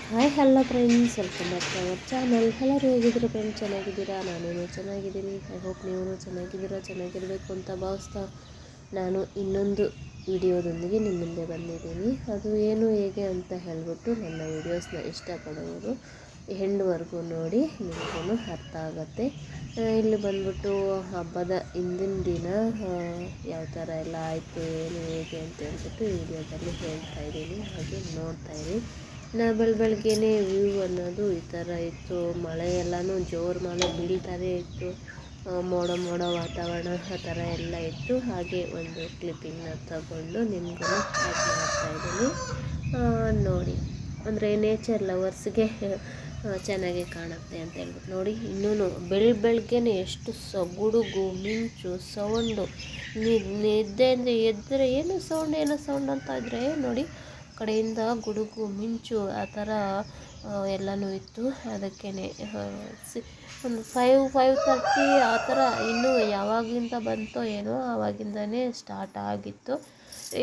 Hi hello friends, welcome back to our channel. ಎಲ್ಲರೂ ಹೇಗಿದ್ದೀರಾ friends? ಚೆನ್ನಾಗಿದ್ದೀರಾ? ನಾನು ಚೆನ್ನಾಗಿದ್ದೀನಿ. ಐ ಹೋಪ್ ನೀವು ಚೆನ್ನಾಗಿದ್ದೀರಾ, ಚೆನ್ನಾಗಿರಬೇಕು ಅಂತ ಭಾವಿಸ್ತಾ ನಾನು ಇನ್ನೊಂದು ವಿಡಿಯೋದೊಂದಿಗೆ ನಿಮ್ಮ ಮುಂದೆ ಬಂದಿದ್ದೀನಿ. ಅದು ಏನು ಹೇಗೆ ಅಂತ ಹೇಳಿಬಿಟ್ಟು ನನ್ನ ವೀಡಿಯೋಸ್ನ ಇಷ್ಟಪಡೋರು ಹೆಣ್ಣುವರೆಗೂ ನೋಡಿ, ನಿಮಗೂ ಅರ್ಥ ಆಗುತ್ತೆ. ಇಲ್ಲಿ ಬಂದ್ಬಿಟ್ಟು ಹಬ್ಬದ ಹಿಂದಿನ ದಿನ ಯಾವ ಥರ ಎಲ್ಲ ಆಯಿತು, ಏನು ಹೇಗೆ ಅಂತ ಹೇಳ್ಬಿಟ್ಟು ಈ ವಿಡಿಯೋದಲ್ಲಿ ಹೇಳ್ತಾ ಇದ್ದೀನಿ. ಹಾಗೆ ನೋಡ್ತಾಯಿರಿ. ಬೆಳಗ್ಗೆನೇ ವ್ಯೂ ಅನ್ನೋದು ಈ ಥರ ಇತ್ತು. ಮಳೆ ಎಲ್ಲನೂ ಜೋರು ಮಳೆ ಬೀಳ್ತಾನೆ ಇತ್ತು. ಮೋಡ ವಾತಾವರಣ ಆ ಥರ ಎಲ್ಲ ಇತ್ತು. ಹಾಗೆ ಒಂದು ಕ್ಲಿಪ್ಪಿಂಗ್ನ ತಗೊಂಡು ನಿಮಗೂ ಆ್ಯಡ್ ಮಾಡ್ತಾಯಿದ್ದೀನಿ. ನೋಡಿ, ಅಂದರೆ ನೇಚರ್ ಲವರ್ಸ್ಗೆ ಚೆನ್ನಾಗಿ ಕಾಣುತ್ತೆ ಅಂತ ಹೇಳ್ಬಿಟ್ಟು ನೋಡಿ. ಇನ್ನೂ ಬೆಳಗ್ಗೆನೇ ಎಷ್ಟು ಗುಡುಗು ಮಿಂಚು ಸೌಂಡು, ನಿದ್ದೆ ಅಂದರೆ ಎದ್ದರೆ ಏನೋ ಸೌಂಡ್ ಅಂತ ಇದ್ದರೆ ನೋಡಿ, ಕಡೆಯಿಂದ ಗುಡುಗು ಮಿಂಚು ಆ ಥರ ಎಲ್ಲನೂ ಇತ್ತು. ಅದಕ್ಕೇ ಒಂದು 5:30 ಆ ಥರ ಇನ್ನೂ ಯಾವಾಗಿಂದ ಬಂತೋ ಏನೋ ಆವಾಗಿಂದನೇ ಸ್ಟಾರ್ಟ್ ಆಗಿತ್ತು.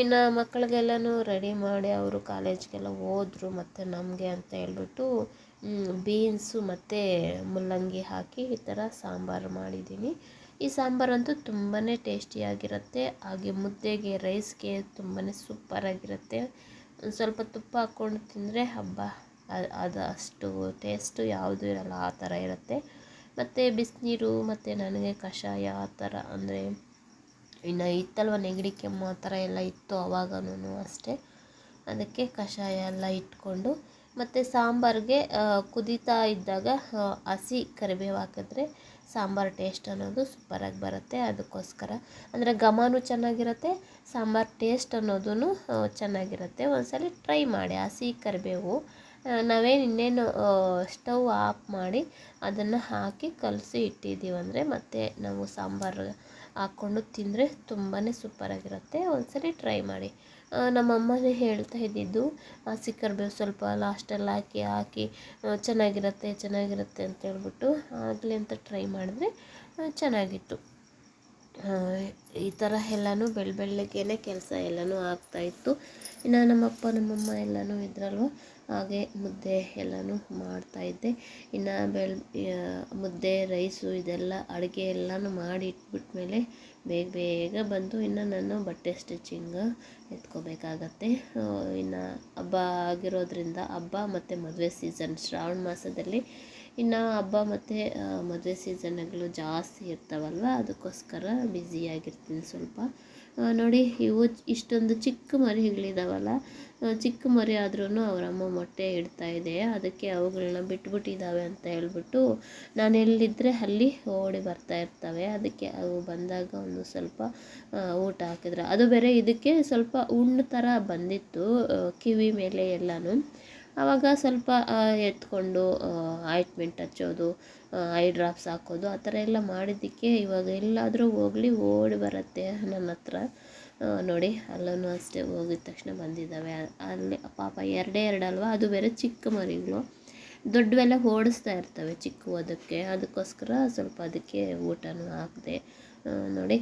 ಇನ್ನು ಮಕ್ಕಳಿಗೆಲ್ಲನೂ ರೆಡಿ ಮಾಡಿ ಅವರು ಕಾಲೇಜ್ಗೆಲ್ಲ ಹೋದ್ರು. ಮತ್ತು ನಮಗೆ ಅಂತ ಹೇಳ್ಬಿಟ್ಟು ಬೀನ್ಸು ಮತ್ತು ಮುಲ್ಲಂಗಿ ಹಾಕಿ ಈ ಥರ ಸಾಂಬಾರು ಮಾಡಿದ್ದೀನಿ. ಈ ಸಾಂಬಾರಂತೂ ತುಂಬಾ ಟೇಸ್ಟಿಯಾಗಿರುತ್ತೆ. ಹಾಗೆ ಮುದ್ದೆಗೆ, ರೈಸ್ಗೆ ತುಂಬಾ ಸೂಪರಾಗಿರುತ್ತೆ. ಒಂದು ಸ್ವಲ್ಪ ತುಪ್ಪ ಹಾಕ್ಕೊಂಡು ತಿಂದರೆ ಹಬ್ಬ, ಅದು ಅಷ್ಟು ಟೇಸ್ಟು ಯಾವುದೂ ಇರಲ್ಲ, ಆ ಥರ ಇರುತ್ತೆ. ಮತ್ತು ಬಿಸಿನೀರು ಮತ್ತು ನನಗೆ ಕಷಾಯ ಆ ಥರ, ಅಂದರೆ ಇನ್ನು ಇತ್ತಲ್ವ ನೆಗಡಿ ಕೆಮ್ಮು ಆ ಥರ ಎಲ್ಲ ಇತ್ತು ಅವಾಗನೂ ಅಷ್ಟೇ. ಅದಕ್ಕೆ ಕಷಾಯ ಎಲ್ಲ ಇಟ್ಕೊಂಡು ಮತ್ತು ಸಾಂಬಾರಿಗೆ ಕುದೀತಾ ಇದ್ದಾಗ ಹಸಿ ಕರಿಬೇವು ಹಾಕಿದ್ರೆ ಸಾಂಬಾರು ಟೇಸ್ಟ್ ಅನ್ನೋದು ಸೂಪರಾಗಿ ಬರುತ್ತೆ. ಅದಕ್ಕೋಸ್ಕರ ಅಂದರೆ ಘಮನೂ ಚೆನ್ನಾಗಿರುತ್ತೆ, ಸಾಂಬಾರು ಟೇಸ್ಟ್ ಅನ್ನೋದೂ ಚೆನ್ನಾಗಿರುತ್ತೆ. ಒಂದ್ಸಲ ಟ್ರೈ ಮಾಡಿ. ಹಸಿ ಕರಿಬೇವು ಇನ್ನೇನು ಸ್ಟವ್ ಆಫ್ ಮಾಡಿ ಅದನ್ನು ಹಾಕಿ ಕಲಸಿ ಇಟ್ಟಿದ್ದೀವಂದರೆ ಮತ್ತೆ ನಾವು ಸಾಂಬಾರು ಹಾಕ್ಕೊಂಡು ತಿಂದರೆ ತುಂಬಾ ಸೂಪರಾಗಿರುತ್ತೆ. ಒಂದ್ಸರಿ ಟ್ರೈ ಮಾಡಿ. ನಮ್ಮಮ್ಮನೇ ಹೇಳ್ತಾ ಇದ್ದಿದ್ದು, ಹಸಿ ಕರಿಬೇವು ಸ್ವಲ್ಪ ಲಾಸ್ಟಲ್ಲಿ ಹಾಕಿ ಚೆನ್ನಾಗಿರುತ್ತೆ ಅಂತ ಹೇಳ್ಬಿಟ್ಟು ಆಗಲಿ ಅಂತ ಟ್ರೈ ಮಾಡಿದ್ರೆ ಚೆನ್ನಾಗಿತ್ತು. ಈ ಥರ ಎಲ್ಲನೂ ಬೆಳಗ್ಗೆನೇ ಕೆಲಸ ಎಲ್ಲನೂ ಆಗ್ತಾಯಿತ್ತು. ಇನ್ನು ನಮ್ಮಪ್ಪ ನಮ್ಮಮ್ಮ ಎಲ್ಲನೂ ಇದ್ರಲ್ವ, ಹಾಗೆ ಮುದ್ದೆ ಎಲ್ಲನೂ ಮಾಡ್ತಾಯಿದ್ದೆ. ಇನ್ನು ಮುದ್ದೆ ರೈಸು ಇದೆಲ್ಲ ಅಡುಗೆ ಎಲ್ಲನೂ ಮಾಡಿ ಇಟ್ಬಿಟ್ಮೇಲೆ ಬೇಗ ಬಂದು ಇನ್ನು ನಾನು ಬಟ್ಟೆ ಸ್ಟಿಚಿಂಗ್ ಎತ್ಕೋಬೇಕಾಗತ್ತೆ. ಇನ್ನು ಹಬ್ಬ ಆಗಿರೋದ್ರಿಂದ, ಹಬ್ಬ ಮತ್ತು ಮದುವೆ ಸೀಸನ್ ಶ್ರಾವಣ ಮಾಸದಲ್ಲಿ ಇನ್ನು ಹಬ್ಬ ಮತ್ತು ಮದುವೆ ಸೀಸನ್ಗಳು ಜಾಸ್ತಿ ಇರ್ತಾವಲ್ವ, ಅದಕ್ಕೋಸ್ಕರ ಬ್ಯುಸಿಯಾಗಿರ್ತೀನಿ ಸ್ವಲ್ಪ. ನೋಡಿ, ಇವು ಇಷ್ಟೊಂದು ಚಿಕ್ಕ ಮರಿಗಳಿದಾವಲ್ಲ, ಚಿಕ್ಕ ಮರಿ ಆದ್ರೂ ಅವರಮ್ಮ ಮೊಟ್ಟೆ ಇಡ್ತಾಯಿದೆ. ಅದಕ್ಕೆ ಅವುಗಳನ್ನ ಬಿಟ್ಬಿಟ್ಟಿದ್ದಾವೆ ಅಂತ ಹೇಳ್ಬಿಟ್ಟು ನಾನು ಎಲ್ಲಿದ್ದರೆ ಅಲ್ಲಿ ಓಡಿ ಬರ್ತಾ ಇರ್ತವೆ. ಅದಕ್ಕೆ ಅವು ಬಂದಾಗ ಒಂದು ಸ್ವಲ್ಪ ಊಟ ಹಾಕಿದ್ರೆ, ಅದು ಬೇರೆ ಇದಕ್ಕೆ ಸ್ವಲ್ಪ ಹುಣ್ಣು ಥರ ಬಂದಿತ್ತು ಕಿವಿ ಮೇಲೆ ಎಲ್ಲನೂ. ಆವಾಗ ಸ್ವಲ್ಪ ಎತ್ಕೊಂಡು ಆಯಿಂಟ್ಮೆಂಟ್ ಹಚ್ಚೋದು, ಐ ಡ್ರಾಪ್ಸ್ ಹಾಕೋದು ಆ ಥರ ಎಲ್ಲ ಮಾಡಿದ್ದಕ್ಕೆ ಇವಾಗ ಎಲ್ಲಾದರೂ ಹೋಗಲಿ ಓಡಿ ಬರುತ್ತೆ ನನ್ನ ಹತ್ರ. ನೋಡಿ, ಅಲ್ಲೂ ಅಷ್ಟೇ ಹೋಗಿದ ತಕ್ಷಣ ಬಂದಿದ್ದಾವೆ. ಅಲ್ಲಿ ಪಾಪ ಎರಡೇ ಅಲ್ವಾ, ಅದು ಬೇರೆ ಚಿಕ್ಕ ಮರಿಗಳು. ದೊಡ್ಡವೆಲ್ಲ ಓಡಿಸ್ತಾ ಇರ್ತವೆ ಅದಕ್ಕೋಸ್ಕರ ಸ್ವಲ್ಪ ಅದಕ್ಕೆ ಊಟನೂ ಹಾಕಿದೆ. ನೋಡಿ,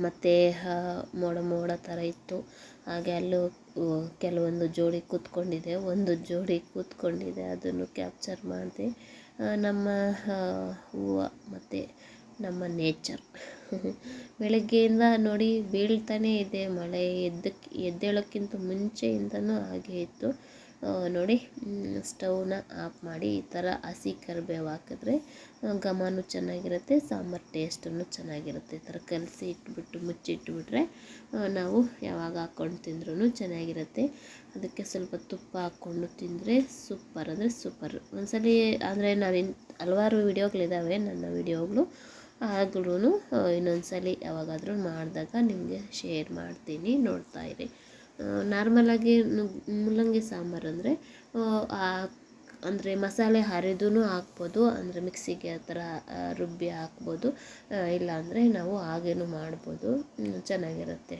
ಮತ್ತು ಮೋಡ ಥರ ಇತ್ತು. ಹಾಗೆ ಅಲ್ಲೂ ಕೆಲವೊಂದು ಜೋಡಿ ಕೂತ್ಕೊಂಡಿದೆ, ಒಂದು ಜೋಡಿ ಕೂತ್ಕೊಂಡಿದೆ, ಅದನ್ನು ಕ್ಯಾಪ್ಚರ್ ಮಾಡಿದೆ. ನಮ್ಮ ಹೂವು ಮತ್ತು ನಮ್ಮ ನೇಚರ್ ಬೆಳಗ್ಗೆಯಿಂದ ನೋಡಿ ಬೀಳ್ತಾನೇ ಇದೆ ಮಳೆ. ಎದ್ದೇಳೋಕ್ಕಿಂತ ಮುಂಚೆಯಿಂದನೂ ಹಾಗೆ ಇತ್ತು. ನೋಡಿ, ಸ್ಟವ್ನ ಆಫ್ ಮಾಡಿ ಈ ಥರ ಹಸಿ ಕರಿಬೇವು ಹಾಕಿದ್ರೆ ಘಮನೂ ಚೆನ್ನಾಗಿರುತ್ತೆ, ಸಾಂಬಾರು ಟೇಸ್ಟನ್ನು ಚೆನ್ನಾಗಿರುತ್ತೆ. ಈ ಥರ ಕಲಸಿ ಇಟ್ಬಿಟ್ಟು ಮುಚ್ಚಿಟ್ಬಿಟ್ರೆ ನಾವು ಯಾವಾಗ ಹಾಕ್ಕೊಂಡು ತಿಂದ್ರೂ ಚೆನ್ನಾಗಿರುತ್ತೆ. ಅದಕ್ಕೆ ಸ್ವಲ್ಪ ತುಪ್ಪ ಹಾಕ್ಕೊಂಡು ತಿಂದರೆ ಸೂಪರ್ ಅಂದರೆ ಸೂಪರ್. ಒಂದ್ಸಲಿ ಅಂದರೆ ನಾನು ಹಲವಾರು ವಿಡಿಯೋಗಳಿದ್ದಾವೆ ನನ್ನ ವಿಡಿಯೋಗಳು, ಆದ್ರೂ ಇನ್ನೊಂದ್ಸಲಿ ಯಾವಾಗಾದರೂ ಮಾಡಿದಾಗ ನಿಮಗೆ ಶೇರ್ ಮಾಡ್ತೀನಿ, ನೋಡ್ತಾಯಿರಿ. ನಾರ್ಮಲಾಗಿ ಮುಲ್ಲಂಗಿ ಸಾಂಬಾರು ಅಂದರೆ ಮಸಾಲೆ ಅರೆದೂ ಹಾಕ್ಬೋದು, ಅಂದರೆ ಮಿಕ್ಸಿಗೆ ಆ ಥರ ರುಬ್ಬಿ ಹಾಕ್ಬೋದು. ಇಲ್ಲಾಂದರೆ ನಾವು ಹಾಗೇನೂ ಮಾಡ್ಬೋದು, ಚೆನ್ನಾಗಿರುತ್ತೆ.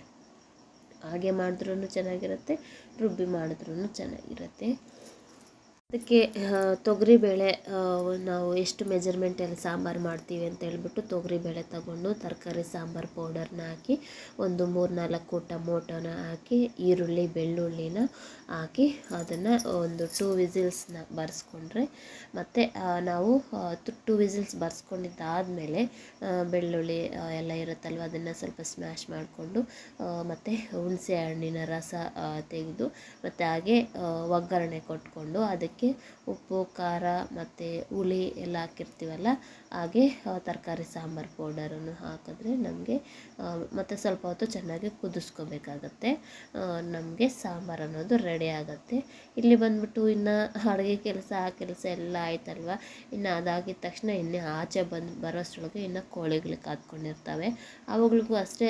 ಹಾಗೆ ಮಾಡಿದ್ರೂ ಚೆನ್ನಾಗಿರುತ್ತೆ, ರುಬ್ಬಿ ಮಾಡಿದ್ರೂ ಚೆನ್ನಾಗಿರುತ್ತೆ. ಅದಕ್ಕೆ ತೊಗರಿಬೇಳೆ ನಾವು ಎಷ್ಟು ಮೆಜರ್ಮೆಂಟಲ್ಲಿ ಸಾಂಬಾರು ಮಾಡ್ತೀವಿ ಅಂತ ಹೇಳ್ಬಿಟ್ಟು ತೊಗರಿಬೇಳೆ ತಗೊಂಡು ತರಕಾರಿ ಸಾಂಬಾರು ಪೌಡರ್ನ ಹಾಕಿ ಒಂದು 3-4 ಟೊಮೊಟೊನ ಹಾಕಿ ಈರುಳ್ಳಿ ಬೆಳ್ಳುಳ್ಳಿನ ಹಾಕಿ ಅದನ್ನು ಒಂದು 2 ವಿಸಿಲ್ಸ್ನ ಬರ್ಸ್ಕೊಂಡ್ರೆ ಮತ್ತು ನಾವು 2 ವಿಸಿಲ್ಸ್ ಬರ್ಸ್ಕೊಂಡಿದ್ದಾದಮೇಲೆ ಬೆಳ್ಳುಳ್ಳಿ ಎಲ್ಲ ಇರುತ್ತಲ್ವ ಅದನ್ನು ಸ್ವಲ್ಪ ಸ್ಮ್ಯಾಶ್ ಮಾಡಿಕೊಂಡು ಮತ್ತು ಹುಣಸೆ ಹಣ್ಣಿನ ರಸ ತೆಗೆದು ಮತ್ತು ಹಾಗೆ ಒಗ್ಗರಣೆ ಕೊಟ್ಕೊಂಡು ಅದಕ್ಕೆ ಉಪ್ಪು ಖಾರ ಮತ್ತು ಹುಳಿ ಎಲ್ಲ ಹಾಕಿರ್ತೀವಲ್ಲ ಹಾಗೆ ತರಕಾರಿ ಸಾಂಬಾರು ಪೌಡರನ್ನು ಹಾಕಿದ್ರೆ ನಮಗೆ ಮತ್ತು ಸ್ವಲ್ಪ ಹೊತ್ತು ಚೆನ್ನಾಗಿ ಕುದಿಸ್ಕೋಬೇಕಾಗತ್ತೆ. ನಮಗೆ ಸಾಂಬಾರು ಅನ್ನೋದು ರೆಡಿ ಆಗುತ್ತೆ. ಇಲ್ಲಿ ಬಂದ್ಬಿಟ್ಟು ಇನ್ನು ಅಡುಗೆ ಕೆಲಸ ಆ ಕೆಲಸ ಎಲ್ಲ ಆಯ್ತಲ್ವ, ಇನ್ನು ಅದಾಗಿದ ತಕ್ಷಣ ಇನ್ನೇ ಆಚೆ ಬರೋಷ್ಟರೊಳಗೆ ಇನ್ನು ಕೋಳಿಗಳು ಕಾದ್ಕೊಂಡಿರ್ತವೆ. ಅವುಗಳಿಗೂ ಅಷ್ಟೇ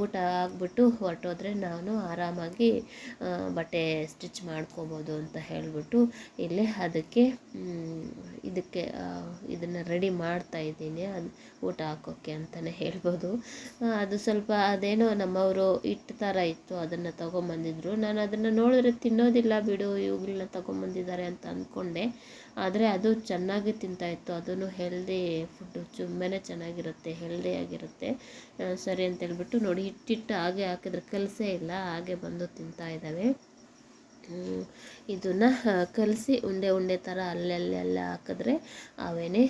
ಊಟ ಆಗಿಬಿಟ್ಟು ಹೊರಟೋದ್ರೆ ನಾನು ಆರಾಮಾಗಿ ಬಟ್ಟೆ ಸ್ಟಿಚ್ ಮಾಡ್ಕೋಬೋದು ಅಂತ ಹೇಳಿಬಿಟ್ಟು ಇಲ್ಲೇ ಅದಕ್ಕೆ ಇದನ್ನು ರೆಡಿ ಮಾಡ್ತಾಯಿದ್ದೀನಿ. ಅದು ಊಟ ಹಾಕೋಕ್ಕೆ ಅಂತಲೇ ಹೇಳ್ಬೋದು. ಅದು ಸ್ವಲ್ಪ ಅದೇನೋ ನಮ್ಮವರು ಹಿಟ್ಟು ಥರ ಇತ್ತು, ಅದನ್ನು ತೊಗೊಂಬಂದಿದ್ರು. ನಾನು ಅದನ್ನು ನೋಡಿದ್ರೆ ತಿನ್ನೋದಿಲ್ಲ ಬಿಡು ಇವುಗಳನ್ನ ತೊಗೊಂಬಂದಿದ್ದಾರೆ ಅಂತ ಅಂದ್ಕೊಂಡೆ. ಆದರೆ ಅದು ಚೆನ್ನಾಗಿ ತಿಂತಾಯಿತ್ತು. ಅದೂ ಹೆಲ್ದಿ ಫುಡ್ಡು, ತುಂಬಾ ಚೆನ್ನಾಗಿರುತ್ತೆ, ಹೆಲ್ದಿಯಾಗಿರುತ್ತೆ. ಸರಿ ಅಂತೇಳ್ಬಿಟ್ಟು ನೋಡಿ ಹಿಟ್ಟಿಟ್ಟು ಹಾಗೆ ಹಾಕಿದ್ರೆ ಕಲಸೇ ಇಲ್ಲ, ಹಾಗೆ ಬಂದು ತಿಂತಾಯಿದ್ದಾವೆ. ಇದನ್ನು ಕಲಸಿ ಉಂಡೆ ಥರ ಅಲ್ಲೆಲ್ಲ ಹಾಕಿದ್ರೆ ಅವೇನೇ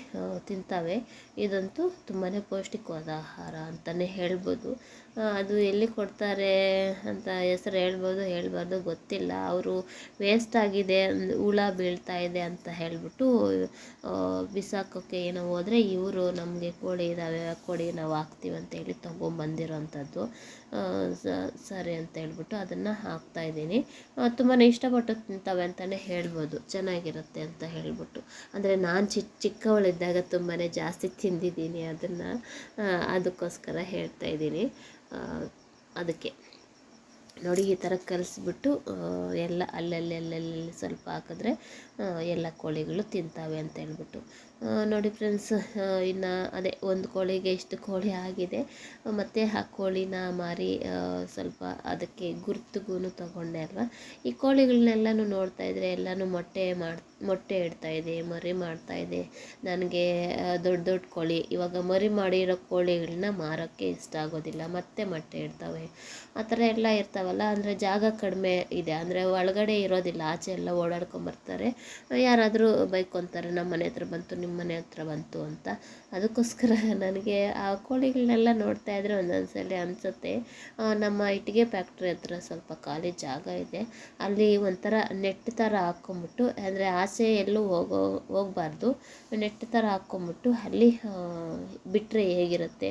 ತಿಂತವೆ. ಇದಂತೂ ತುಂಬಾ ಪೌಷ್ಟಿಕವಾದ ಆಹಾರ ಅಂತಲೇ ಹೇಳ್ಬೋದು. ಅದು ಎಲ್ಲಿ ಕೊಡ್ತಾರೆ ಅಂತ ಹೆಸರು ಹೇಳ್ಬಾರ್ದು ಗೊತ್ತಿಲ್ಲ. ಅವರು ವೇಸ್ಟ್ ಆಗಿದೆ, ಹುಳ ಬೀಳ್ತಾ ಇದೆ ಅಂತ ಹೇಳಿಬಿಟ್ಟು ಬಿಸಾಕೋಕ್ಕೆ ಏನೋ ಹೋದರೆ ಇವರು ನಮಗೆ ಕೋಳಿ ಇದ್ದಾವೆ ಕೊಡಿ ನಾವು ಹಾಕ್ತೀವಿ ಅಂತೇಳಿ ತೊಗೊಂಬಂದಿರೋವಂಥದ್ದು. ಸರಿ ಅಂತ ಹೇಳ್ಬಿಟ್ಟು ಅದನ್ನು ಹಾಕ್ತಾಯಿದ್ದೀನಿ. ತುಂಬಾ ಇಷ್ಟಪಟ್ಟು ತಿಂತವೆ ಅಂತಲೇ ಹೇಳ್ಬೋದು, ಚೆನ್ನಾಗಿರುತ್ತೆ ಅಂತ ಹೇಳ್ಬಿಟ್ಟು. ಅಂದರೆ ನಾನು ಚಿಕ್ಕವಳಿದ್ದಾಗ ತುಂಬಾ ಜಾಸ್ತಿ ತಿಂದಿದ್ದೀನಿ ಅದನ್ನು, ಅದಕ್ಕೋಸ್ಕರ ಹೇಳ್ತಾಯಿದ್ದೀನಿ. ಅದಕ್ಕೆ ನೋಡಿ ಈ ಥರ ಕಲಿಸ್ಬಿಟ್ಟು ಎಲ್ಲ ಅಲ್ಲಲ್ಲಿ ಸ್ವಲ್ಪ ಹಾಕಿದ್ರೆ ಎಲ್ಲ ಕೋಳಿಗಳು ತಿಂತಾವೆ ಅಂತ ಹೇಳ್ಬಿಟ್ಟು. ನೋಡಿ ಫ್ರೆಂಡ್ಸ್, ಇನ್ನು ಅದೇ ಒಂದು ಕೋಳಿಗೆ ಇಷ್ಟು ಕೋಳಿ ಆಗಿದೆ. ಮತ್ತು ಆ ಕೋಳಿನ ಮಾರಿ ಸ್ವಲ್ಪ ಅದಕ್ಕೆ ಗುರ್ತಿಗೂ ತೊಗೊಂಡೆ ಅಲ್ವ. ಈ ಕೋಳಿಗಳನ್ನೆಲ್ಲನೂ ನೋಡ್ತಾಯಿದ್ರೆ ಎಲ್ಲನೂ ಮೊಟ್ಟೆ ಇಡ್ತಾಯಿದೆ, ಮರಿ ಮಾಡ್ತಾಯಿದೆ. ನನಗೆ ದೊಡ್ಡ ಕೋಳಿ ಇವಾಗ ಮರಿ ಮಾಡಿರೋ ಕೋಳಿಗಳನ್ನ ಮಾರೋಕ್ಕೆ ಇಷ್ಟ ಆಗೋದಿಲ್ಲ, ಮತ್ತೆ ಮೊಟ್ಟೆ ಇಡ್ತವೆ. ಆ ಥರ ಎಲ್ಲ ಇರ್ತಾವಲ್ಲ, ಅಂದರೆ ಜಾಗ ಕಡಿಮೆ ಇದೆ, ಅಂದರೆ ಒಳಗಡೆ ಇರೋದಿಲ್ಲ, ಆಚೆ ಎಲ್ಲ ಓಡಾಡ್ಕೊಂಬರ್ತಾರೆ. ಯಾರಾದರೂ ಬೈಕೊತಾರೆ ನಮ್ಮ ಮನೆ ಹತ್ರ ಬಂತು, ನಿಮ್ಮ ಮನೆ ಹತ್ರ ಬಂತು ಅಂತ. ಅದಕ್ಕೋಸ್ಕರ ನನಗೆ ಆ ಕೋಳಿಗಳನ್ನೆಲ್ಲ ನೋಡ್ತಾಯಿದ್ರೆ ಒಂದೊಂದ್ಸಲ ಅನಿಸುತ್ತೆ. ನಮ್ಮ ಇಟ್ಟಿಗೆ ಫ್ಯಾಕ್ಟ್ರಿ ಹತ್ರ ಸ್ವಲ್ಪ ಖಾಲಿ ಜಾಗ ಇದೆ, ಅಲ್ಲಿ ಒಂಥರ ನೆಟ್ ಥರ ಹಾಕ್ಕೊಂಬಿಟ್ಟು, ಅಂದರೆ ಆಸೆ ಎಲ್ಲೂ ಹೋಗಬಾರ್ದು, ನೆಟ್ ಥರ ಹಾಕ್ಕೊಂಬಿಟ್ಟು ಅಲ್ಲಿ ಬಿಟ್ಟರೆ ಹೇಗಿರುತ್ತೆ.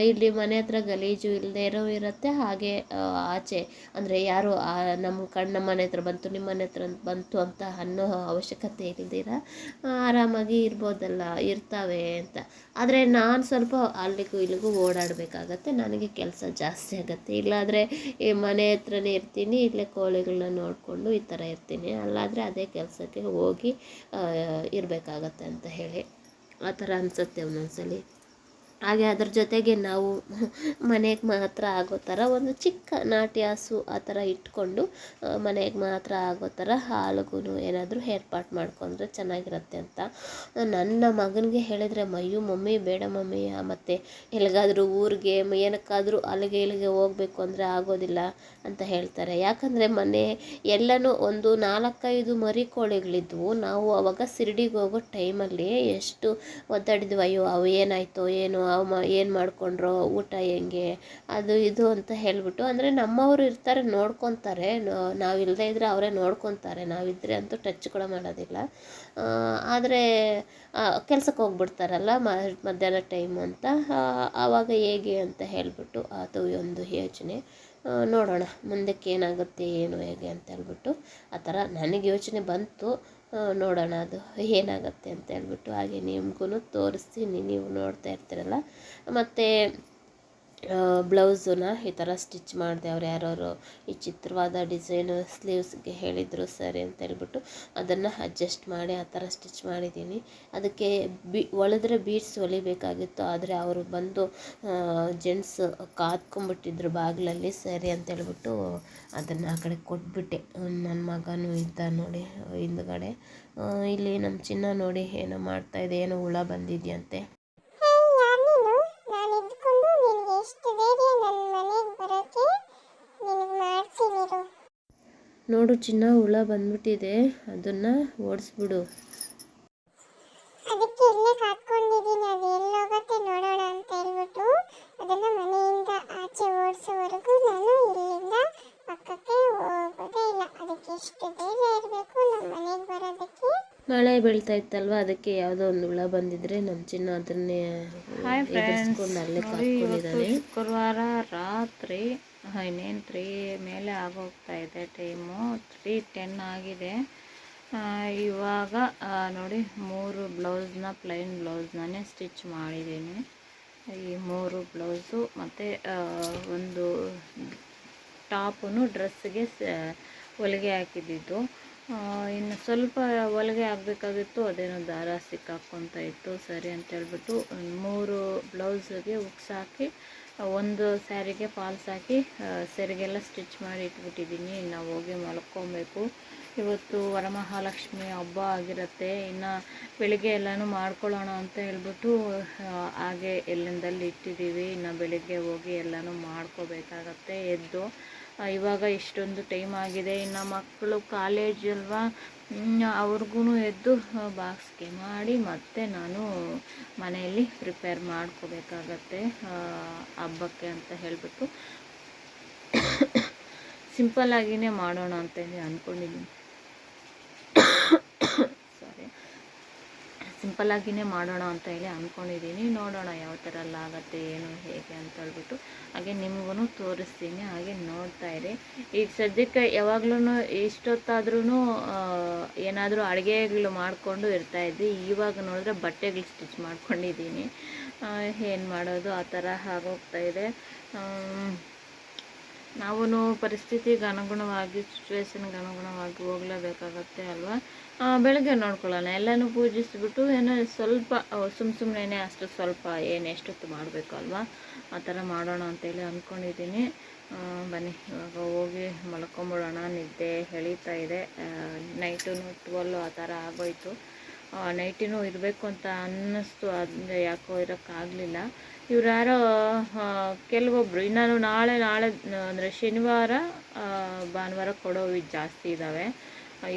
ಇಲ್ಲಿ ಮನೆ ಹತ್ರ ಗಲೀಜು ಇಲ್ಲದೆ ಇರೋ ಇರುತ್ತೆ, ಹಾಗೆ ಆಚೆ ಅಂದರೆ ಯಾರು ನಮ್ಮ ಮನೆ ಹತ್ರ ಬಂತು, ನಿಮ್ಮ ಮನೆ ಹತ್ರ ಬಂತು ಅಂತ ಅನ್ನೋ ಅವಶ್ಯಕತೆ ಇಲ್ದಿರ ಆರಾಮಾಗಿ ಇರ್ತಾವೆ ಅಂತ. ಆದರೆ ನಾನು ಸ್ವಲ್ಪ ಅಲ್ಲಿಗೂ ಇಲ್ಲಿಗೂ ಓಡಾಡಬೇಕಾಗತ್ತೆ, ನನಗೆ ಕೆಲಸ ಜಾಸ್ತಿ ಆಗುತ್ತೆ. ಇಲ್ಲಾದರೆ ಈ ಮನೆ ಹತ್ರನೇ ಇರ್ತೀನಿ, ಇಲ್ಲೇ ಕೋಳಿಗಳನ್ನ ನೋಡಿಕೊಂಡು ಈ ಥರ ಇರ್ತೀನಿ. ಅಲ್ಲಾದರೆ ಅದೇ ಕೆಲಸಕ್ಕೆ ಹೋಗಿ ಇರಬೇಕಾಗತ್ತೆ ಅಂತ ಹೇಳಿ ಆ ಥರ ಅನಿಸುತ್ತೆ ಒಂದೊಂದ್ಸಲಿ. ಹಾಗೆ ಅದ್ರ ಜೊತೆಗೆ ನಾವು ಮನೆಗೆ ಮಾತ್ರ ಆಗೋ ಥರ ಒಂದು ಚಿಕ್ಕ ನಾಟಿ ಹಸು ಆ ಥರ ಇಟ್ಕೊಂಡು ಮನೆಗೆ ಮಾತ್ರ ಆಗೋ ಥರ ಹಾಲಿಗೂ ಏನಾದರೂ ಏರ್ಪಾಟ್ ಮಾಡ್ಕೊಂಡ್ರೆ ಚೆನ್ನಾಗಿರುತ್ತೆ ಅಂತ. ನನ್ನ ಮಗನಿಗೆ ಹೇಳಿದರೆ ಮಮ್ಮಿ ಬೇಡ ಮಮ್ಮಿ, ಮತ್ತು ಎಲ್ಲಿಗಾದರೂ ಊರಿಗೆ ಏನಕ್ಕಾದರೂ ಅಲ್ಲಿಗೆ ಇಲ್ಲಿಗೆ ಹೋಗಬೇಕು ಅಂದರೆ ಆಗೋದಿಲ್ಲ ಅಂತ ಹೇಳ್ತಾರೆ. ಯಾಕಂದರೆ ಮನೆ ಎಲ್ಲನೂ ಒಂದು 4-5 ಮರಿ ಕೋಳಿಗಳಿದ್ವು. ನಾವು ಅವಾಗ ಶಿರ್ಡಿಗೆ ಹೋಗೋ ಟೈಮಲ್ಲಿ ಎಷ್ಟು ಒದ್ದಾಡಿದ್ವು, ಅಯ್ಯೋ ಅವು ಏನಾಯಿತೋ ಏನೋ, ಏನು ಮಾಡ್ಕೊಂಡ್ರೋ, ಊಟ ಹೆಂಗೆ, ಅದು ಇದು ಅಂತ ಹೇಳಿಬಿಟ್ಟು. ಅಂದರೆ ನಮ್ಮವರು ಇರ್ತಾರೆ, ನೋಡ್ಕೊತಾರೆ, ನಾವಿಲ್ಲದೆ ಇದ್ದರೆ ಅವರೇ ನೋಡ್ಕೊತಾರೆ, ನಾವಿದ್ದರೆ ಅಂತೂ ಟಚ್ ಕೂಡ ಮಾಡೋದಿಲ್ಲ. ಆದರೆ ಕೆಲ್ಸಕ್ಕೆ ಹೋಗ್ಬಿಡ್ತಾರಲ್ಲ ಮಧ್ಯಾಹ್ನ ಟೈಮು ಅಂತ, ಆವಾಗ ಹೇಗೆ ಅಂತ ಹೇಳಿಬಿಟ್ಟು ಅದು ಒಂದು ಯೋಚನೆ. ನೋಡೋಣ ಮುಂದಕ್ಕೆ ಏನಾಗುತ್ತೆ ಏನು ಹೇಗೆ ಅಂತ ಹೇಳ್ಬಿಟ್ಟು ಆ ಥರ ನನಗೆ ಯೋಚನೆ ಬಂತು. ನೋಡೋಣ ಅದು ಏನಾಗುತ್ತೆ ಅಂತ ಹೇಳ್ಬಿಟ್ಟು. ಹಾಗೆ ನಿಮಗೂ ತೋರಿಸ್ತೀನಿ, ನೀವು ನೋಡ್ತಾ ಇರ್ತೀರಲ್ಲ. ಮತ್ತು ಬ್ಲೌಸನ್ನ ಈ ಥರ ಸ್ಟಿಚ್ ಮಾಡಿದೆ. ಅವ್ರು ಯಾರು ಈ ಚಿತ್ರವಾದ ಡಿಸೈನು ಸ್ಲೀವ್ಸ್ಗೆ ಹೇಳಿದರು ಸರಿ ಅಂತ ಹೇಳ್ಬಿಟ್ಟು ಅದನ್ನು ಅಡ್ಜಸ್ಟ್ ಮಾಡಿ ಆ ಥರ ಸ್ಟಿಚ್ ಮಾಡಿದ್ದೀನಿ. ಅದಕ್ಕೆ ಹೊಲಿದ್ರೆ ಬೀಡ್ಸ್ ಹೊಲಿಬೇಕಾಗಿತ್ತು, ಆದರೆ ಅವರು ಬಂದು ಜೆಂಟ್ಸ್ ಕಾದ್ಕೊಂಬಿಟ್ಟಿದ್ರು ಬಾಗಿಲಲ್ಲಿ. ಸರಿ ಅಂತ ಹೇಳ್ಬಿಟ್ಟು ಅದನ್ನು ಆ ಕಡೆ ಕೊಟ್ಬಿಟ್ಟೆ. ನನ್ನ ಮಗನೂ ಇದ್ದ ನೋಡಿ ಹಿಂದ್ಗಡೆ. ಇಲ್ಲಿ ನಮ್ಮ ಚಿನ್ನ ನೋಡಿ ಏನೋ ಮಾಡ್ತಾಯಿದೆ, ಏನೋ ಹುಳ ಬಂದಿದೆಯಂತೆ. ನೋಡು ಚಿನ್ನ, ಹುಳ ಬಂದ್ಬಿಟ್ಟಿದೆ, ಅದನ್ನ ಓಡಿಸ್ಬಿಡು. ಅದಕ್ಕೆ ಇಲ್ಲೇ ಕಾತ್ಕೊಂಡಿದ್ದೀನಿ, ಅದು ಎಲ್ಲೋಗತ್ತೆ ನೋಡೋಣ ಅಂತ ಹೇಳ್ಬಿಟ್ಟು ಅದನ್ನ ಮನೆಯಿಂದ ಆಚೆ ಓಡಿಸೋವರೆಗೂ ನಾನು ಇಲ್ಲಿಂದ ಪಕ್ಕಕ್ಕೆ ಹೋಗೋದೇ ಇಲ್ಲ. ಅದಕ್ಕೆ ಎಷ್ಟು ಧೈರ್ಯ ಇರಬೇಕು ನಮ್ಮ ಮನೆಗೆ ಬರೋದಕ್ಕೆ. ಮಳೆ ಬೀಳ್ತಾ ಇತ್ತಲ್ವ, ಅದಕ್ಕೆ ಯಾವುದೋ ಒಂದು ಹುಳ ಬಂದಿದ್ರೆ ನಮ್ಮ ಚಿನ್ನ ಅದನ್ನೇ ಎದುರಿಸ್ಕೊಂಡು ಅಲ್ಲೇ ಕಾತ್ಕೊಂಡಿದ್ದಾನೆ. ಶುಕ್ರವಾರ ರಾತ್ರಿ ಇನ್ನೇನು 3 ಮೇಲೆ ಆಗೋಗ್ತಾ ಇದೆ, ಟೈಮು 3:10 ಆಗಿದೆ. ಇವಾಗ ನೋಡಿ 3 ಬ್ಲೌಸ್ನ ಪ್ಲೈನ್ ಬ್ಲೌಸ್ನೇ ಸ್ಟಿಚ್ ಮಾಡಿದ್ದೀನಿ. ಈ 3 ಬ್ಲೌಸು ಮತ್ತು ಒಂದು ಟಾಪನ್ನು ಡ್ರೆಸ್ಸಿಗೆ ಹೊಲಿಗೆ ಹಾಕಿದ್ದಿದ್ದು. ಇನ್ನು ಸ್ವಲ್ಪ ಹೊಲಿಗೆ ಆಗಬೇಕಾಗಿತ್ತು, ಅದೇನೋ ದಾರ ಸಿಕ್ಕಾಕ್ಕೊತ ಇತ್ತು. ಸರಿ ಅಂತ ಹೇಳ್ಬಿಟ್ಟು 3 ಬ್ಲೌಸಿಗೆ ಹುಕ್ಸ್ ಹಾಕಿ ಒಂದು ಸ್ಯಾರಿಗೆ ಫಾಲ್ಸ್ ಹಾಕಿ ಸೆರಿಗೆಲ್ಲ ಸ್ಟಿಚ್ ಮಾಡಿ ಇಟ್ಬಿಟ್ಟಿದ್ದೀನಿ. ಇನ್ನು ಹೋಗಿ ಮಲ್ಕೊಬೇಕು. ಇವತ್ತು ವರಮಹಾಲಕ್ಷ್ಮಿ ಹಬ್ಬ ಆಗಿರುತ್ತೆ. ಇನ್ನು ಬೆಳಿಗ್ಗೆ ಎಲ್ಲನೂ ಮಾಡ್ಕೊಳ್ಳೋಣ ಅಂತ ಹೇಳ್ಬಿಟ್ಟು ಹಾಗೆ ಎಲ್ಲಿಂದಲ್ಲಿ ಇಟ್ಟಿದ್ದೀವಿ. ಇನ್ನು ಬೆಳಿಗ್ಗೆ ಹೋಗಿ ಎಲ್ಲನೂ ಮಾಡ್ಕೋಬೇಕಾಗತ್ತೆ ಎದ್ದು. ಇವಾಗ ಇಷ್ಟೊಂದು ಟೈಮ್ ಆಗಿದೆ. ಇನ್ನು ಮಕ್ಕಳು ಕಾಲೇಜ್ ಅಲ್ವಾ, ಅವ್ರಿಗೂ ಎದ್ದು ಬಾಕ್ಸ್ಗೆ ಮಾಡಿ ಮತ್ತೆ ನಾನು ಮನೆಯಲ್ಲಿ ಪ್ರಿಪೇರ್ ಮಾಡ್ಕೋಬೇಕಾಗತ್ತೆ ಹಬ್ಬಕ್ಕೆ ಅಂತ ಹೇಳ್ಬಿಟ್ಟು ಸಿಂಪಲ್ಲಾಗಿಯೇ ಮಾಡೋಣ ಅಂತ ಅಂದ್ಕೊಂಡಿದ್ದೀನಿ. ಸಿಂಪಲ್ಲಾಗಿಯೇ ಮಾಡೋಣ ಅಂತ ಹೇಳಿ ಅಂದ್ಕೊಂಡಿದ್ದೀನಿ. ನೋಡೋಣ ಯಾವ ಥರ ಎಲ್ಲ ಆಗುತ್ತೆ, ಏನು ಹೇಗೆ ಅಂತ ಹೇಳ್ಬಿಟ್ಟು ಹಾಗೆ ನಿಮಗೂ ತೋರಿಸ್ತೀನಿ. ಹಾಗೆ ನೋಡ್ತಾ ಇರಿ. ಈಗ ಸದ್ಯಕ್ಕೆ ಯಾವಾಗ್ಲೂ ಇಷ್ಟೊತ್ತಾದ್ರೂ ಏನಾದರೂ ಅಡುಗೆಗಳು ಮಾಡಿಕೊಂಡು ಇರ್ತಾಯಿದ್ವಿ. ಇವಾಗ ನೋಡಿದ್ರೆ ಬಟ್ಟೆಗಳು ಸ್ಟಿಚ್ ಮಾಡ್ಕೊಂಡಿದ್ದೀನಿ. ಏನು ಮಾಡೋದು, ಆ ಥರ ಆಗೋಗ್ತಾಯಿದೆ. ನಾವು ಪರಿಸ್ಥಿತಿಗೆ ಅನುಗುಣವಾಗಿ, ಸಿಚುವೇಶನ್ಗೆ ಅನುಗುಣವಾಗಿ ಹೋಗಲೇಬೇಕಾಗತ್ತೆ ಅಲ್ವಾ. ಬೆಳಗ್ಗೆ ನೋಡ್ಕೊಳ್ಳೋಣ, ಎಲ್ಲನೂ ಪೂಜಿಸಿಬಿಟ್ಟು ಏನೋ ಸ್ವಲ್ಪ ಸುಮ್ಮನೆ ಅಷ್ಟು ಸ್ವಲ್ಪ ಎಷ್ಟೊತ್ತು ಮಾಡಬೇಕು ಅಲ್ವಾ, ಆ ಥರ ಮಾಡೋಣ ಅಂತೇಳಿ ಅಂದ್ಕೊಂಡಿದ್ದೀನಿ. ಬನ್ನಿ ಇವಾಗ ಹೋಗಿ ಮಲ್ಕೊಂಬಿಡೋಣ. ನಿದ್ದೆ ಎಳೀತಾ ಇದೆ. ನೈಟು 12 ಆ ಥರ ಆಗೋಯ್ತು. ನೈಟಿನೂ ಇರಬೇಕು ಅಂತ ಅನ್ನಿಸ್ತು, ಅಂದರೆ ಯಾಕೋ ಇರೋಕ್ಕಾಗಲಿಲ್ಲ. ಇವ್ರು ಯಾರೋ ಕೆಲವೊಬ್ಬರು ಇನ್ನೂ ನಾಳೆ ಅಂದರೆ ಶನಿವಾರ ಭಾನುವಾರ ಕೊಡೋವು ಜಾಸ್ತಿ ಇದ್ದಾವೆ.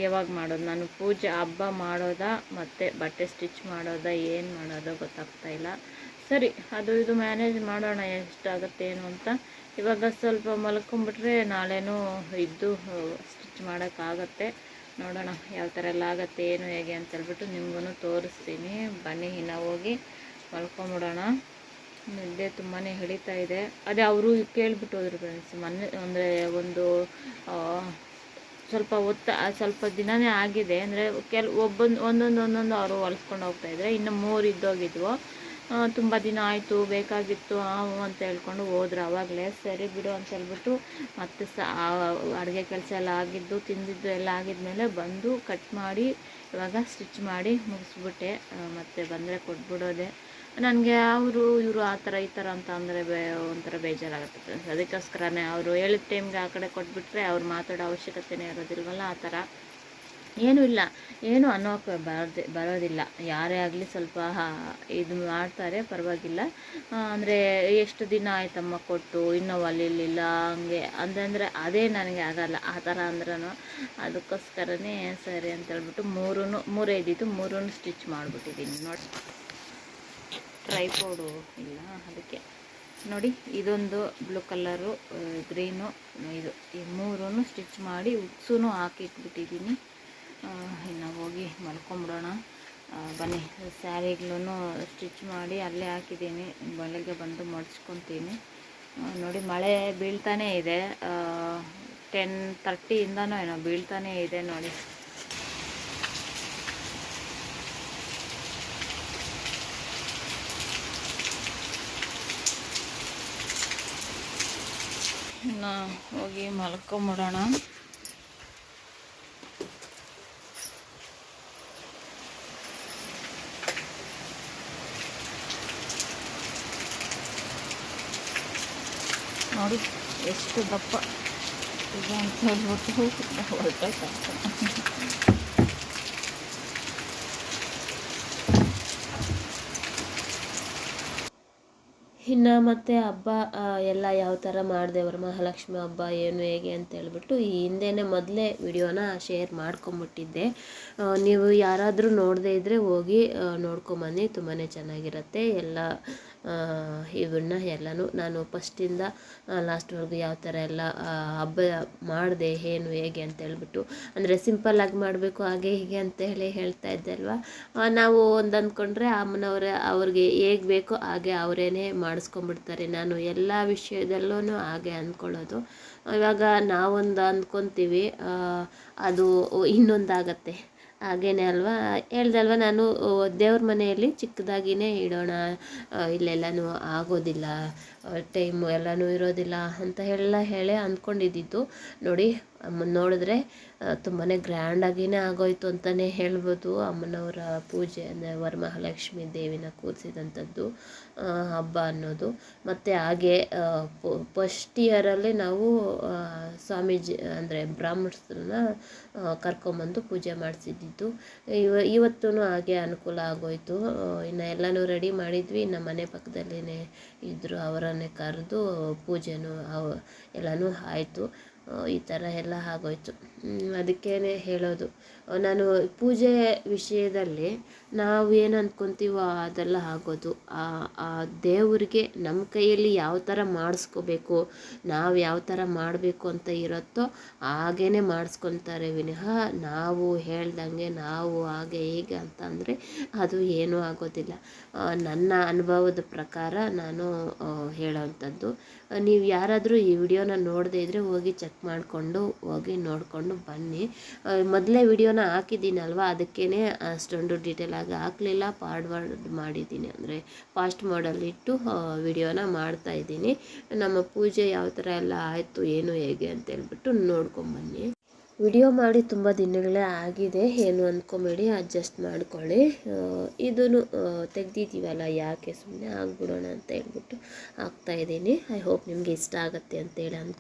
ಯಾವಾಗ ಮಾಡೋದು, ನಾನು ಪೂಜೆ ಹಬ್ಬ ಮಾಡೋದಾ ಮತ್ತು ಬಟ್ಟೆ ಸ್ಟಿಚ್ ಮಾಡೋದಾ ಏನು ಮಾಡೋದೋ ಗೊತ್ತಾಗ್ತಾಯಿಲ್ಲ. ಸರಿ, ಅದು ಇದು ಮ್ಯಾನೇಜ್ ಮಾಡೋಣ ಎಷ್ಟಾಗುತ್ತೆ ಏನು ಅಂತ. ಇವಾಗ ಸ್ವಲ್ಪ ಮಲ್ಕೊಂಬಿಟ್ರೆ ನಾಳೆನೂ ಇದ್ದು ಸ್ಟಿಚ್ ಮಾಡೋಕ್ಕಾಗತ್ತೆ. ನೋಡೋಣ ಯಾವ ಥರ ಎಲ್ಲ ಆಗುತ್ತೆ, ಏನು ಹೇಗೆ ಅಂತ ಹೇಳ್ಬಿಟ್ಟು ನಿಮಗೂ ತೋರಿಸ್ತೀನಿ. ಬನ್ನಿ ಇನ್ನು ಹೋಗಿ ಮಲ್ಕೊಂಬಿಡೋಣ. ನಿದ್ದೆ ತುಂಬಾ ಎಳೀತಾ ಇದೆ. ಅದೇ ಅವರು ಕೇಳಿಬಿಟ್ಟು ಹೋದ್ರು ಫ್ರೆಂಡ್ಸ್, ಮೊನ್ನೆ ಅಂದರೆ ಒಂದು ಸ್ವಲ್ಪ ದಿನವೇ ಆಗಿದೆ. ಅಂದರೆ ಒಂದೊಂದು ಅವರು ಹೊಲಿಸ್ಕೊಂಡು ಹೋಗ್ತಾಯಿದ್ರೆ, ಇನ್ನು 3 ಇದ್ದೋಗಿದ್ವು. ತುಂಬ ದಿನ ಆಯಿತು, ಬೇಕಾಗಿತ್ತು ಅಂತ ಹೇಳ್ಕೊಂಡು ಹೋದ್ರು ಆವಾಗಲೇ. ಸರಿ ಬಿಡು ಅಂತ ಹೇಳ್ಬಿಟ್ಟು ಮತ್ತೆ ಅಡುಗೆ ಕೆಲಸ ಎಲ್ಲ ಆಗಿದ್ದು ತಿಂದಿದ್ದು ಎಲ್ಲ ಆಗಿದ್ಮೇಲೆ ಬಂದು ಕಟ್ ಮಾಡಿ ಇವಾಗ ಸ್ಟಿಚ್ ಮಾಡಿ ಮುಗಿಸ್ಬಿಟ್ಟೆ. ಮತ್ತೆ ಬಂದರೆ ಕೊಟ್ಬಿಡೋದೆ. ನನಗೆ ಇವರು ಆ ಥರ ಈ ಥರ ಅಂತ ಅಂದರೆ ಒಂಥರ ಬೇಜಾರಾಗುತ್ತೆ ಫ್ರೆಂಡ್ಸ್. ಅದಕ್ಕೋಸ್ಕರನೇ ಅವರು ಹೇಳಿದ ಟೈಮ್ಗೆ ಆ ಕಡೆ ಕೊಟ್ಬಿಟ್ರೆ ಅವ್ರು ಮಾತಾಡೋ ಅವಶ್ಯಕತೆನೇ ಇರೋದಿಲ್ವಲ್ಲ, ಆ ಥರ ಏನೂ ಇಲ್ಲ, ಏನು ಅನ್ನೋಕ್ಕೆ ಬರೋದಿಲ್ಲ. ಯಾರೇ ಆಗಲಿ ಸ್ವಲ್ಪ ಇದು ಮಾಡ್ತಾರೆ, ಪರವಾಗಿಲ್ಲ. ಅಂದರೆ ಎಷ್ಟು ದಿನ ಆಯ್ತಮ್ಮ ಕೊಟ್ಟು ಇನ್ನೂ ಹೊಲಿಲಿಲ್ಲ ಹಂಗೆ ಅಂದರೆ ಅದೇ ನನಗೆ ಆಗಲ್ಲ ಆ ಥರ ಅಂದ್ರೂ. ಅದಕ್ಕೋಸ್ಕರನೇ ಸರಿ ಅಂತೇಳ್ಬಿಟ್ಟು 3 ಇದ್ದಿದ್ದು 3 ಸ್ಟಿಚ್ ಮಾಡಿಬಿಟ್ಟಿದ್ದೀನಿ ನೋಡಿ. ಟ್ರೈಪೋಡು ಇಲ್ಲ, ಅದಕ್ಕೆ ನೋಡಿ ಇದೊಂದು ಬ್ಲೂ ಕಲರು, ಗ್ರೀನು, ಇದು ಈ 3 ಸ್ಟಿಚ್ ಮಾಡಿ ಉಕ್ಸೂ ಹಾಕಿಟ್ಬಿಟ್ಟಿದ್ದೀನಿ. ಇನ್ನು ಹೋಗಿ ಮಲ್ಕೊಂಬಿಡೋಣ. ಬನ್ನಿ, ಸ್ಯಾರಿಗಳೂ ಸ್ಟಿಚ್ ಮಾಡಿ ಅಲ್ಲೇ ಹಾಕಿದ್ದೀನಿ. ಬೆಳಗ್ಗೆ ಬಂದು ಮಡ್ಚ್ಕೊತೀನಿ. ನೋಡಿ ಮಳೆ ಬೀಳ್ತಾನೇ ಇದೆ. 10:30ಇಂದನೂ ಏನೋ ಬೀಳ್ತಾನೇ ಇದೆ ನೋಡಿ. ಇನ್ನು ಹೋಗಿ ಮಲ್ಕೊಂಬಿಡೋಣ. ನೋಡಿ ಎಷ್ಟು ದಪ್ಪ ಇದೆ ಅಂತ ಹೇಳ್ಬಿಟ್ಟು ಹೊರಟೋಗ್ತಾರೆ. ಇನ್ನು ಮತ್ತು ಹಬ್ಬ ಎಲ್ಲ ಯಾವ ಥರ ಮಾಡಿದೆ ವರಮಹಾಲಕ್ಷ್ಮಿ ಹಬ್ಬ ಏನು ಹೇಗೆ ಅಂತ ಹೇಳ್ಬಿಟ್ಟು ಈ ಹಿಂದೆನೇ ಮೊದಲೇ ವಿಡಿಯೋನ ಶೇರ್ ಮಾಡ್ಕೊಂಬಿಟ್ಟಿದ್ದೆ. ನೀವು ಯಾರಾದರೂ ನೋಡದೇ ಇದ್ದರೆ ಹೋಗಿ ನೋಡ್ಕೊಂಬನ್ನಿ, ತುಂಬಾ ಚೆನ್ನಾಗಿರುತ್ತೆ. ಎಲ್ಲ ಇವನ್ನ ಎಲ್ಲನೂ ನಾನು ಫಸ್ಟಿಂದ ಲಾಸ್ಟ್ವರೆಗೂ ಯಾವ ಥರ ಎಲ್ಲ ಹಬ್ಬ ಮಾಡಿದೆ ಏನು ಹೇಗೆ ಅಂತ ಹೇಳ್ಬಿಟ್ಟು, ಅಂದರೆ ಸಿಂಪಲ್ಲಾಗಿ ಮಾಡಬೇಕು ಹಾಗೆ ಹೀಗೆ ಅಂತ ಹೇಳ್ತಾ ಇದ್ದೆ ಅಲ್ವಾ. ನಾವು ಒಂದು ಅಂದ್ಕೊಂಡ್ರೆ ಅವ್ರಿಗೆ ಹೇಗೆ ಬೇಕೋ ಹಾಗೆ ಅವರೇನೆ ಮಾಡಿಸ್ಕೊಂಬಿಡ್ತಾರೆ. ನಾನು ಎಲ್ಲ ವಿಷಯದಲ್ಲೂ ಹಾಗೆ ಅಂದ್ಕೊಳ್ಳೋದು. ಇವಾಗ ನಾವೊಂದು ಅಂದ್ಕೊತೀವಿ, ಅದು ಇನ್ನೊಂದಾಗತ್ತೆ. ಹಾಗೇನೆ ಅಲ್ವಾ, ಹೇಳ್ದಲ್ವ ನಾನು ದೇವ್ರ ಮನೆಯಲ್ಲಿ ಚಿಕ್ಕದಾಗಿಯೇ ಇಡೋಣ, ಇಲ್ಲೆಲ್ಲನೂ ಆಗೋದಿಲ್ಲ, ಟೈಮು ಎಲ್ಲನೂ ಇರೋದಿಲ್ಲ ಅಂತ ಹೇಳಿ ಅಂದ್ಕೊಂಡಿದ್ದು. ನೋಡಿ ಅಮ್ಮನ ನೋಡಿದ್ರೆ ತುಂಬಾ ಗ್ರ್ಯಾಂಡಾಗಿಯೇ ಆಗೋಯ್ತು ಅಂತಲೇ ಹೇಳ್ಬೋದು. ಅಮ್ಮನವರ ಪೂಜೆ ಅಂದರೆ ವರಮಹಾಲಕ್ಷ್ಮಿ ದೇವಿನ ಕೂರಿಸಿದಂಥದ್ದು ಹಬ್ಬ ಅನ್ನೋದು. ಮತ್ತು ಹಾಗೆ ಫಸ್ಟ್ ಇಯರಲ್ಲಿ ನಾವು ಸ್ವಾಮೀಜಿ ಅಂದರೆ ಬ್ರಾಹ್ಮಣರನ್ನ ಕರ್ಕೊಂಬಂದು ಪೂಜೆ ಮಾಡಿಸಿದ್ದು. ಇವತ್ತೂ ಹಾಗೆ ಅನುಕೂಲ ಆಗೋಯ್ತು. ಇನ್ನು ಎಲ್ಲನೂ ರೆಡಿ ಮಾಡಿದ್ವಿ. ಇನ್ನು ಮನೆ ಪಕ್ಕದಲ್ಲೇ ಇದ್ದರು, ಅವರನ್ನೇ ಕರೆದು ಪೂಜೆನೂ ಎಲ್ಲನೂ ಆಯಿತು. ಈ ಥರ ಎಲ್ಲ ಆಗೋಯ್ತು. ಅದಕ್ಕೇ ಹೇಳೋದು, ನಾನು ಪೂಜೆ ವಿಷಯದಲ್ಲಿ ನಾವು ಏನು ಅಂದ್ಕೊತೀವೋ ಅದೆಲ್ಲ ಆಗೋದು. ಆ ದೇವ್ರಿಗೆ ನಮ್ಮ ಕೈಯಲ್ಲಿ ಯಾವ ಥರ ಮಾಡಿಸ್ಕೋಬೇಕು, ನಾವು ಯಾವ ಥರ ಮಾಡಬೇಕು ಅಂತ ಇರುತ್ತೋ ಹಾಗೇ ಮಾಡಿಸ್ಕೊತಾರೆ ವಿನಃ ನಾವು ಹೇಳ್ದಂಗೆ ನಾವು ಹಾಗೆ ಹೀಗೆ ಅಂತ ಅಂದರೆ ಅದು ಏನೂ ಆಗೋದಿಲ್ಲ. ನನ್ನ ಅನುಭವದ ಪ್ರಕಾರ ನಾನು ಹೇಳೋವಂಥದ್ದು. ನೀವು ಯಾರಾದರೂ ಈ ವಿಡಿಯೋನ ನೋಡದೇ ಇದ್ದರೆ ಹೋಗಿ ಚೆಕ್ ಮಾಡಿಕೊಂಡು ಹೋಗಿ ನೋಡಿಕೊಂಡು ಬನ್ನಿ. ಮೊದಲೇ ವಿಡಿಯೋನ ಹಾಕಿದ್ದೀನಲ್ವ, ಅದಕ್ಕೇ ಅಷ್ಟೊಂದು ಡೀಟೇಲಾಗಿ ಹಾಕಲಿಲ್ಲ, ಫಾರ್ವರ್ಡ್ ಮಾಡಿದ್ದೀನಿ, ಅಂದರೆ ಫಾಸ್ಟ್ ಮಾಡಲಿಟ್ಟು ವಿಡಿಯೋನ ಮಾಡ್ತಾಯಿದ್ದೀನಿ. ನಮ್ಮ ಪೂಜೆ ಯಾವ ಥರ ಎಲ್ಲ ಆಯಿತು ಏನು ಹೇಗೆ ಅಂತ ಹೇಳ್ಬಿಟ್ಟು ನೋಡ್ಕೊಂಬನ್ನಿ. ವಿಡಿಯೋ ಮಾಡಿ ತುಂಬ ದಿನಗಳೇ ಆಗಿದೆ, ಏನು ಅಂದ್ಕೊಂಬೇಡಿ, ಅಡ್ಜಸ್ಟ್ ಮಾಡ್ಕೊಳ್ಳಿ. ಇದನ್ನು ತೆಗ್ದಿದ್ದೀವಲ್ಲ, ಯಾಕೆ ಸುಮ್ಮನೆ ಆಗ್ಬಿಡೋಣ ಅಂತ ಹೇಳ್ಬಿಟ್ಟು ಹಾಕ್ತಾಯಿದ್ದೀನಿ. ಐ ಹೋಪ್ ನಿಮಗೆ ಇಷ್ಟ ಆಗುತ್ತೆ ಅಂತೇಳಿ